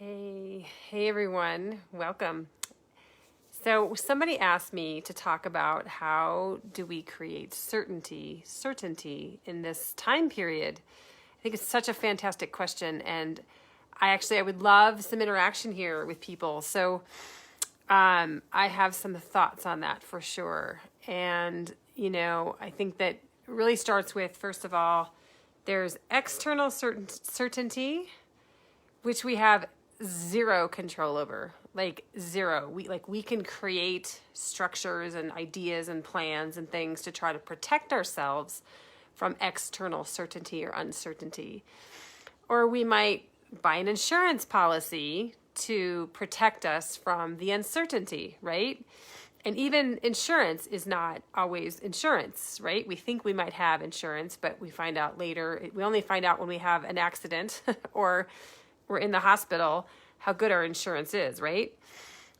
Hey everyone, welcome. So somebody asked me to talk about how do we create certainty in this time period. I think it's such a fantastic question, and I would love some interaction here with people. So I have some thoughts on that for sure. And I think that it really starts with, first of all, there's external certainty, which we have zero control over, like zero. We can create structures and ideas and plans and things to try to protect ourselves from external certainty or uncertainty. Or we might buy an insurance policy to protect us from the uncertainty, right? And even insurance is not always insurance, right? We think we might have insurance, but we find out later. We only find out when we have an accident or we're in the hospital how good our insurance is, right?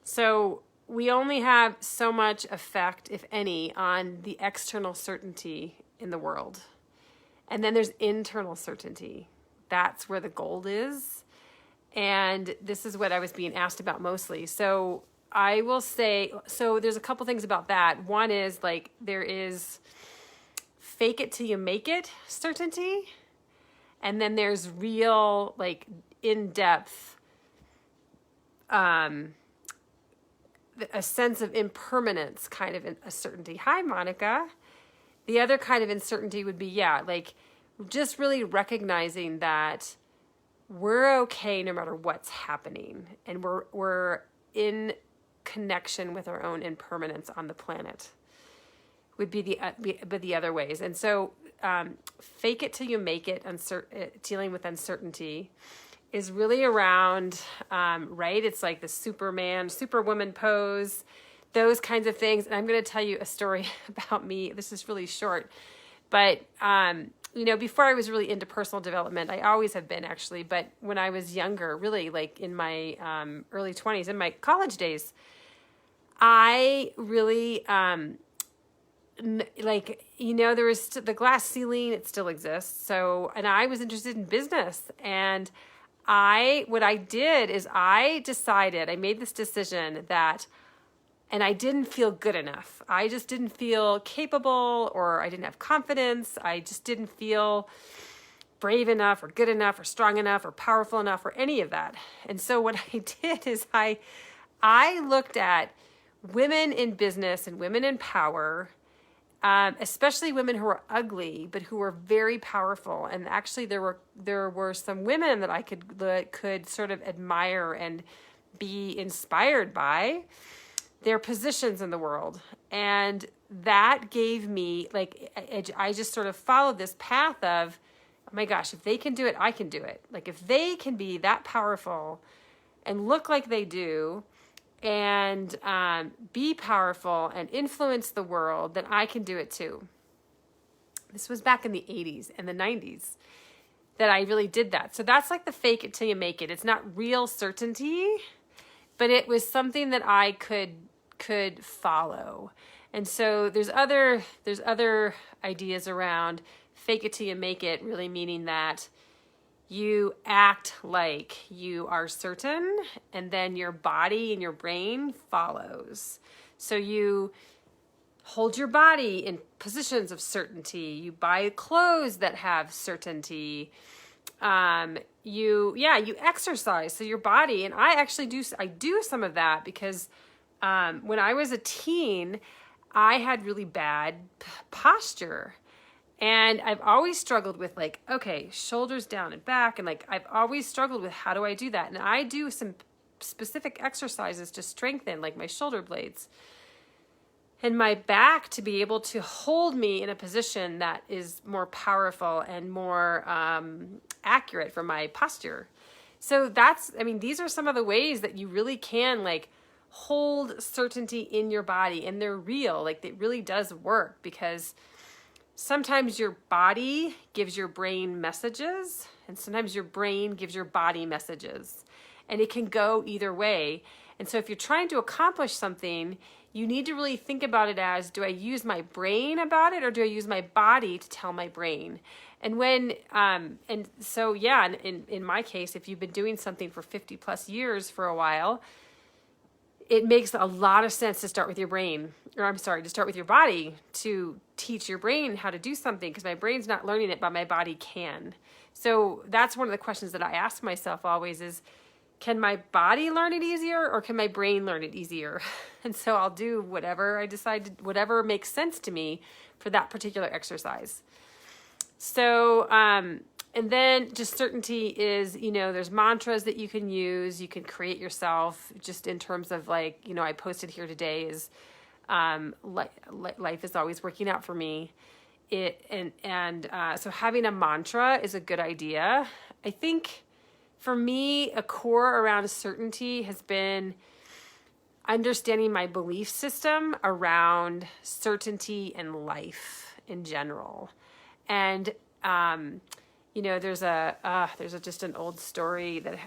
So we only have so much effect, if any, on the external certainty in the world. And then there's internal certainty. That's where the gold is. And this is what I was being asked about mostly. So I will say, there's a couple things about that. One is there is fake it till you make it certainty. And then there's real, in-depth, a sense of impermanence kind of a certainty. Hi, Monica. The other kind of uncertainty would be, just really recognizing that we're okay no matter what's happening. And we're in connection with our own impermanence on the planet would be the other ways. And so fake it till you make it, dealing with uncertainty is really around, right? It's like the Superwoman pose, those kinds of things. And I'm going to tell you a story about me. This is really short, but before I was really into personal development, I always have been actually, but when I was younger, really in my early 20s, in my college days, I really, there was the glass ceiling, it still exists. So, and I was interested in business, and what I did is I made this decision and I didn't feel good enough. I just didn't feel capable, or I didn't have confidence. I just didn't feel brave enough or good enough or strong enough or powerful enough or any of that. And so what I did is I looked at women in business and women in power, especially women who are ugly, but who were very powerful. And actually there were some women that I could sort of admire and be inspired by their positions in the world. And that gave me, I just sort of followed this path of, oh my gosh, if they can do it, I can do it. If they can be that powerful and look like they do, and be powerful and influence the world, then I can do it too. This was back in the 80s and the 90s that I really did that. So that's like the fake it till you make it. It's not real certainty, but it was something that I could follow. And so there's other ideas around fake it till you make it, really meaning that you act like you are certain, and then your body and your brain follows. So you hold your body in positions of certainty. You buy clothes that have certainty. You exercise. So your body, and I do some of that because when I was a teen, I had really bad posture. And I've always struggled with shoulders down and back. And I've always struggled with how do I do that? And I do some specific exercises to strengthen my shoulder blades and my back to be able to hold me in a position that is more powerful and more accurate for my posture. So these are some of the ways that you really can hold certainty in your body, and they're real. It really does work, because sometimes your body gives your brain messages, and sometimes your brain gives your body messages, and it can go either way. And so if you're trying to accomplish something, you need to really think about it as, do I use my brain about it, or do I use my body to tell my brain? And when, and so, yeah, in my case, if you've been doing something for 50 plus years for a while, it makes a lot of sense to start with your brain, or I'm sorry, to start with your body, to teach your brain how to do something, because my brain's not learning it, but my body can. So that's one of the questions that I ask myself always is, can my body learn it easier, or can my brain learn it easier? And so I'll do whatever I decide, whatever makes sense to me for that particular exercise. So, and then just certainty is, there's mantras that you can use, you can create yourself, just in terms of like, I posted here today is, life is always working out for me. So having a mantra is a good idea. I think for me, a core around certainty has been understanding my belief system around certainty and life in general. And, there's just an old story that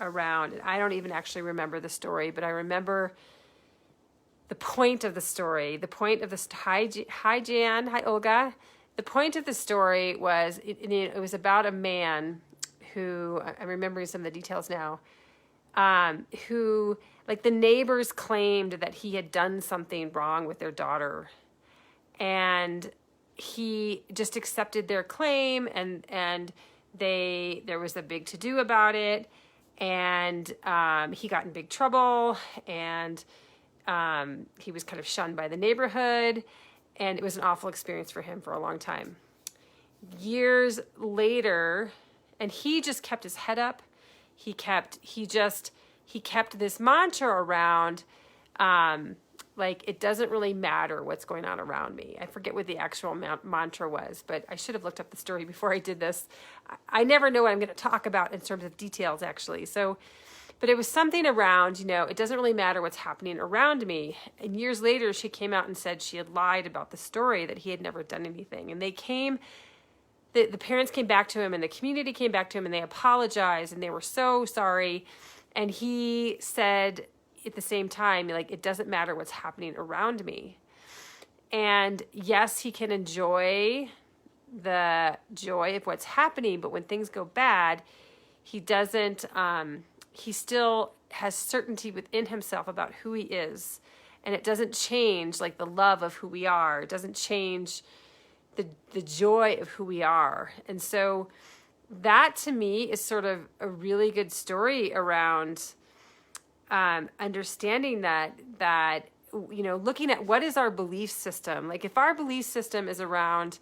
around, and I don't even actually remember the story, but I remember the point of the story, hi Jan, hi Olga. The point of the story was, it was about a man who, I'm remembering some of the details now, who, like, the neighbors claimed that he had done something wrong with their daughter, and he just accepted their claim, and there was a big to-do about it, and he got in big trouble, and he was kind of shunned by the neighborhood, and it was an awful experience for him for a long time. Years later, and he just kept his head up. He kept this mantra around, like, it doesn't really matter what's going on around me. I forget what the actual mantra was, but I should have looked up the story before I did this. I never know what I'm going to talk about in terms of details, actually. So, but it was something around, it doesn't really matter what's happening around me. And years later, she came out and said she had lied about the story, that he had never done anything. And the parents came back to him, and the community came back to him, and they apologized, and they were so sorry. And he said at the same time, like, it doesn't matter what's happening around me. And yes, he can enjoy the joy of what's happening, but when things go bad, he doesn't, he still has certainty within himself about who he is. And it doesn't change, like, the love of who we are. It doesn't change the joy of who we are. And so that, to me, is sort of a really good story around understanding that looking at what is our belief system. Like, if our belief system is around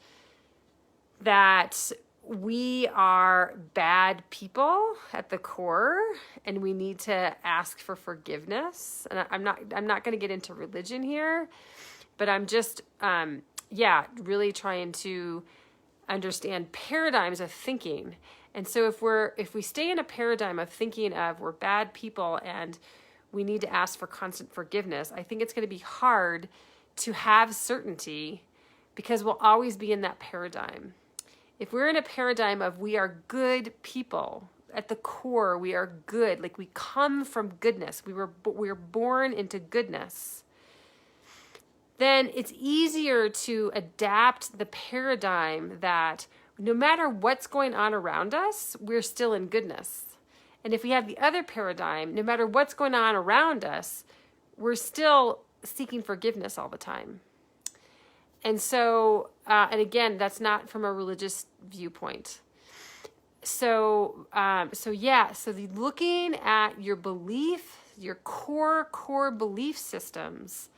that we are bad people at the core, and we need to ask for forgiveness. And I'm not going to get into religion here, but I'm just, really trying to understand paradigms of thinking. And so if we stay in a paradigm of thinking of we're bad people and we need to ask for constant forgiveness, I think it's going to be hard to have certainty, because we'll always be in that paradigm. If we're in a paradigm of we are good people, at the core we are good, like, we come from goodness, we were born into goodness, then it's easier to adapt the paradigm that no matter what's going on around us, we're still in goodness. And if we have the other paradigm, no matter what's going on around us, we're still seeking forgiveness all the time. And so, and again, that's not from a religious viewpoint. So looking at your belief, your core belief systems.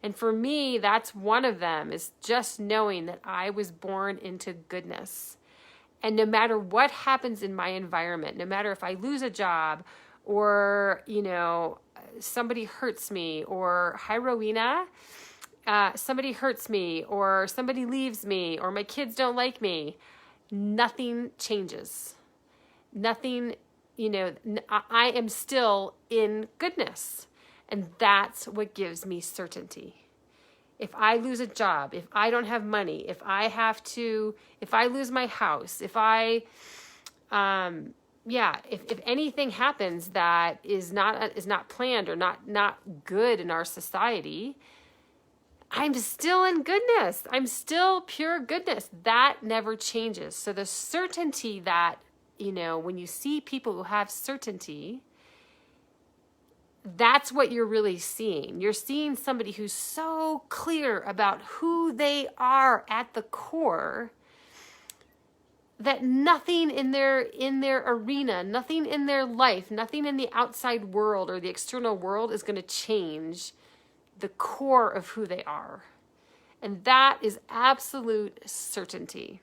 And for me, that's one of them, is just knowing that I was born into goodness. And no matter what happens in my environment, no matter if I lose a job, or, somebody hurts me, or, hi Rowena, somebody hurts me, or somebody leaves me, or my kids don't like me, nothing changes. Nothing, I am still in goodness. And that's what gives me certainty. If I lose a job, if I don't have money, if I lose my house, if anything happens that is not planned or not good in our society, I'm still in goodness. I'm still pure goodness. That never changes. So the certainty that, when you see people who have certainty, that's what you're really seeing. You're seeing somebody who's so clear about who they are at the core that nothing in their arena, nothing in their life, nothing in the outside world or the external world is going to change the core of who they are. And that is absolute certainty.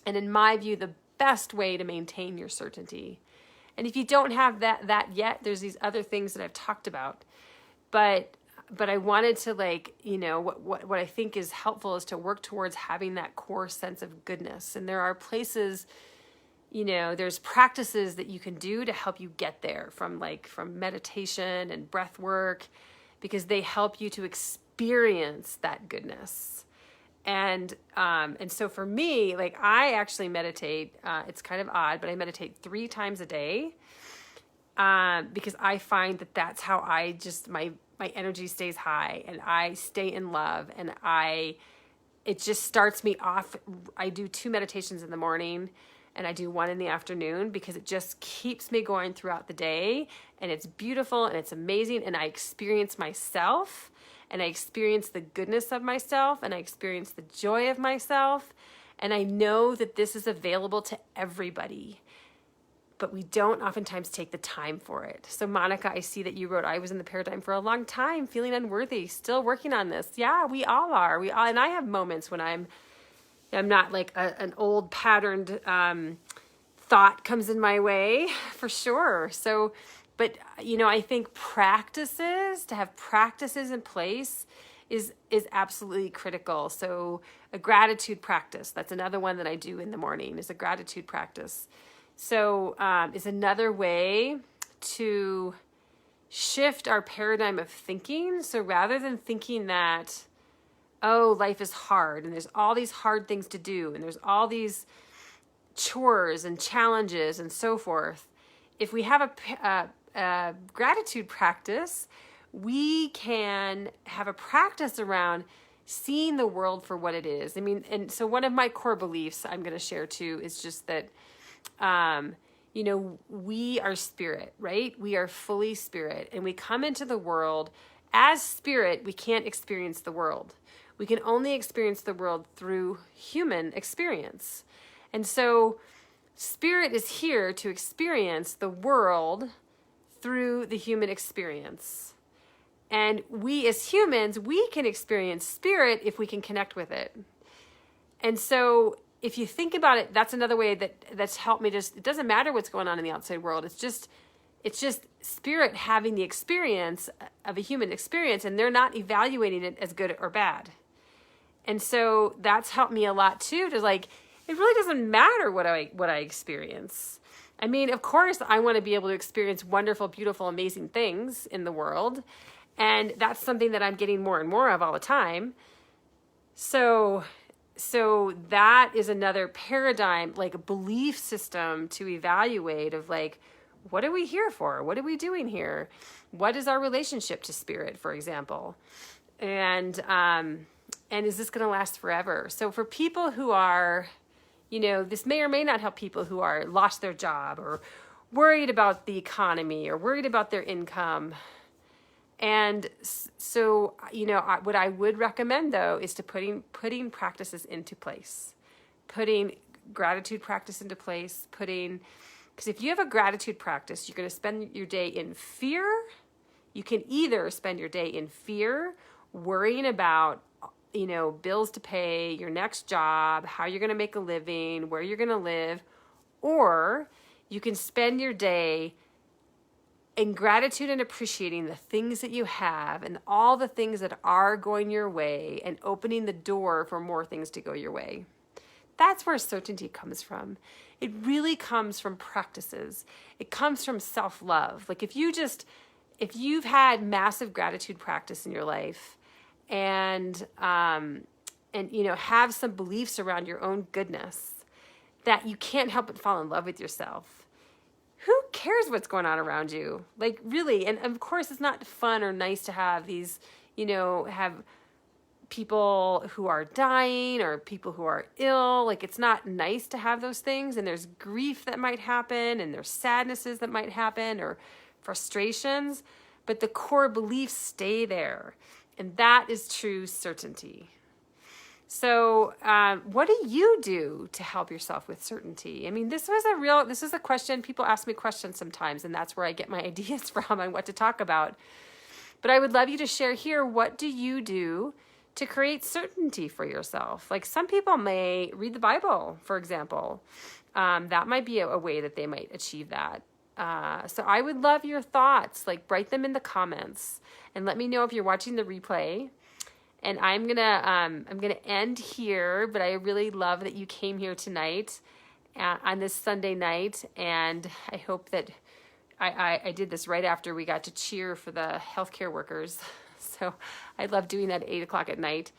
And in my view, the best way to maintain your certainty. And if you don't have that yet, there's these other things that I've talked about. But I wanted to what I think is helpful is to work towards having that core sense of goodness. And there are places, there's practices that you can do to help you get there from meditation and breath work, because they help you to experience that goodness. And so for me, I actually meditate, it's kind of odd, but I meditate 3 times a day, because I find that that's how I just, my energy stays high and I stay in love, and it just starts me off. I do 2 meditations in the morning and I do 1 in the afternoon, because it just keeps me going throughout the day, and it's beautiful and it's amazing, and I experience myself, and I experience the goodness of myself, and I experience the joy of myself, and I know that this is available to everybody, but we don't oftentimes take the time for it. So Monica, I see that you wrote, I was in the paradigm for a long time, feeling unworthy, still working on this. Yeah, we all are. And I have moments when I'm not an old patterned thought comes in my way, for sure. So, but I think to have practices in place is absolutely critical. So a gratitude practice, that's another one that I do in the morning, is a gratitude practice. So is another way to shift our paradigm of thinking. So rather than thinking that, oh, life is hard and there's all these hard things to do and there's all these chores and challenges and so forth, if we have a gratitude practice, we can have a practice around seeing the world for what it is. I mean, and so one of my core beliefs I'm going to share too is just that, we are spirit, right? We are fully spirit, and we come into the world as spirit. We can't experience the world. We can only experience the world through human experience. And so spirit is here to experience the world through the human experience. And we as humans, we can experience spirit if we can connect with it. And so if you think about it, that's another way that's helped me. It doesn't matter what's going on in the outside world. It's just spirit having the experience of a human experience, and they're not evaluating it as good or bad. And so that's helped me a lot too, it really doesn't matter what I experience. I mean, of course, I want to be able to experience wonderful, beautiful, amazing things in the world. And that's something that I'm getting more and more of all the time. So that is another paradigm, a belief system to evaluate of what are we here for? What are we doing here? What is our relationship to spirit, for example? And is this going to last forever? So for people who are, this may or may not help people who are lost their job or worried about the economy or worried about their income. And so, what I would recommend though is to putting practices into place, putting gratitude practice into place, because if you have a gratitude practice, you're going to spend your day in fear. You can either spend your day in fear, worrying about, bills to pay, your next job, how you're going to make a living, where you're going to live, or you can spend your day in gratitude and appreciating the things that you have and all the things that are going your way and opening the door for more things to go your way. That's where certainty comes from. It really comes from practices. It comes from self-love. If you've had massive gratitude practice in your life and have some beliefs around your own goodness, that you can't help but fall in love with yourself. Who cares what's going on around you? Really, and of course it's not fun or nice to have these, have people who are dying or people who are ill. Like, it's not nice to have those things. And there's grief that might happen, and there's sadnesses that might happen, or frustrations. But the core beliefs stay there. And that is true certainty. So what do you do to help yourself with certainty? I mean, this is a question. People ask me questions sometimes, and that's where I get my ideas from on what to talk about. But I would love you to share here, what do you do to create certainty for yourself? Like, some people may read the Bible, for example. That might be a way that they might achieve that. So I would love your thoughts. Like, write them in the comments and let me know if you're watching the replay. And I'm gonna end here, but I really love that you came here tonight on this Sunday night, and I hope that I did this right after we got to cheer for the healthcare workers. So I love doing that at 8 o'clock at night.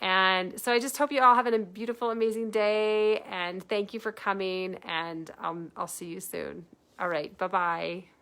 And so I just hope you all have a beautiful, amazing day, and thank you for coming, and I'll see you soon. All right, bye-bye.